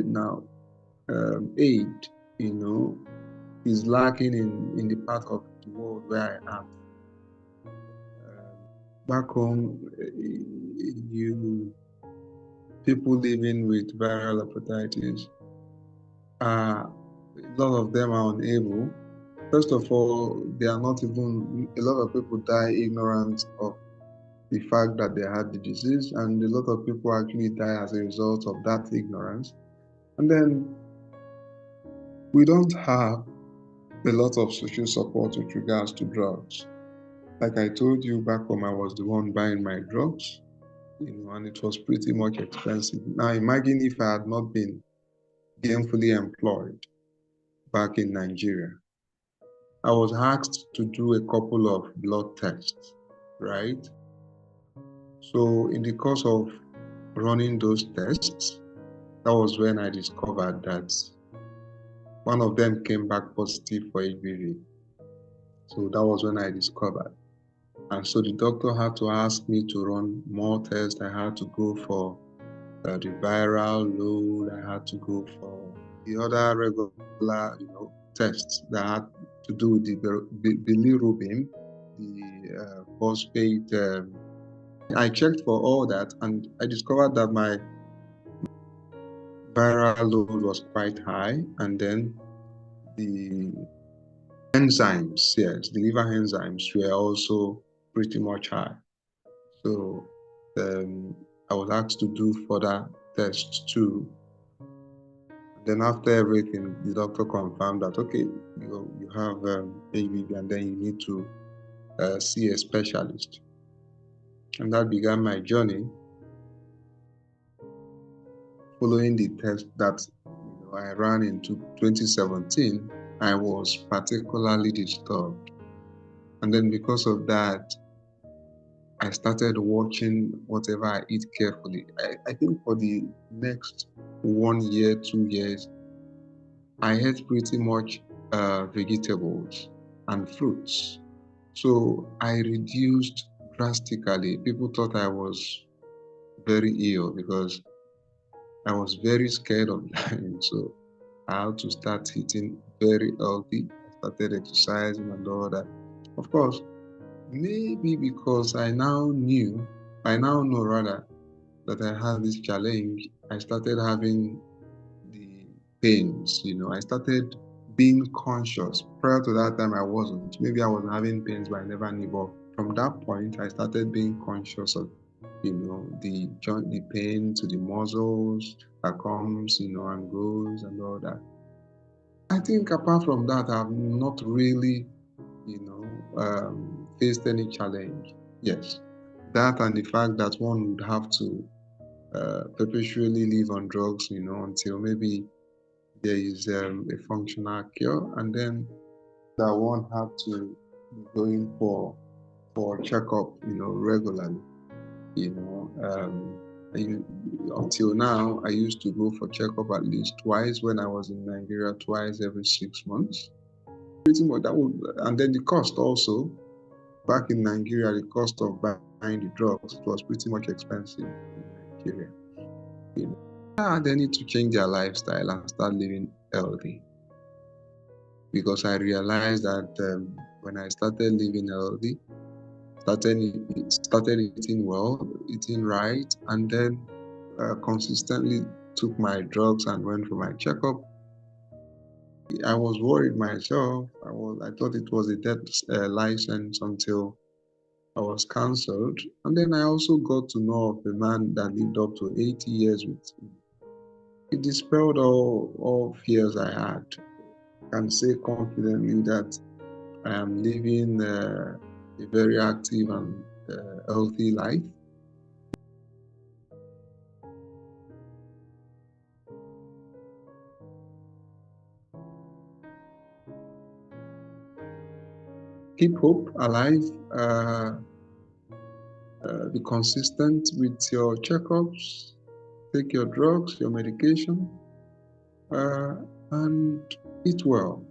now, aid, is lacking in the part of the world where I am. Back home, people living with viral hepatitis, a lot of them are unable. First of all, they are not even, a lot of people die ignorant of the fact that they had the disease, and a lot of people actually die as a result of that ignorance. And then we don't have a lot of social support with regards to drugs. Like I told you, back home, I was the one buying my drugs, and it was pretty much expensive. Now imagine if I had not been gainfully employed back in Nigeria. I was asked to do a couple of blood tests, right? So in the course of running those tests, that was when I discovered that one of them came back positive for HPV. So that was when I discovered. And so the doctor had to ask me to run more tests. I had to go for the viral load. I had to go for the other regular, tests that had to do with the bilirubin, the phosphate. I checked for all that, and I discovered that my viral load was quite high, and then the enzymes, yes, the liver enzymes were also pretty much high. So I was asked to do further tests too. Then after everything, the doctor confirmed that, okay, you have HPV, and then you need to see a specialist. And that began my journey. Following the test that I ran in 2017, I was particularly disturbed. And then because of that, I started watching whatever I eat carefully. I think for the next 1 year, 2 years, I ate pretty much vegetables and fruits. So I reduced drastically. People thought I was very ill because I was very scared of dying. So I had to start eating very healthy. I started exercising and all that. Of course, maybe because I now know rather, that I had this challenge, I started having the pains, I started being conscious. Prior to that time, I wasn't. Maybe I was having pains, but I never knew. But from that point, I started being conscious of, the joint, the pain to the muscles that comes, and goes and all that. I think apart from that, I've not really, faced any challenge. Yes, that and the fact that one would have to perpetually live on drugs, until maybe there is a functional cure, and then that one have to be going for checkup, regularly. Until now, I used to go for checkup at least twice when I was in Nigeria, twice every 6 months. Pretty much that would, and then the cost also. Back in Nigeria, the cost of buying the drugs was pretty much expensive in Nigeria. They need to change their lifestyle and start living healthy. Because I realized that when I started living healthy, started eating well, eating right, and then consistently took my drugs and went for my checkup, I was worried myself. I thought it was a death license until I was cancelled. And then I also got to know of a man that lived up to 80 years with me. It dispelled all fears I had. I can say confidently that I am living a very active and healthy life. Keep hope alive. Be consistent with your checkups. Take your drugs, your medication, and eat well.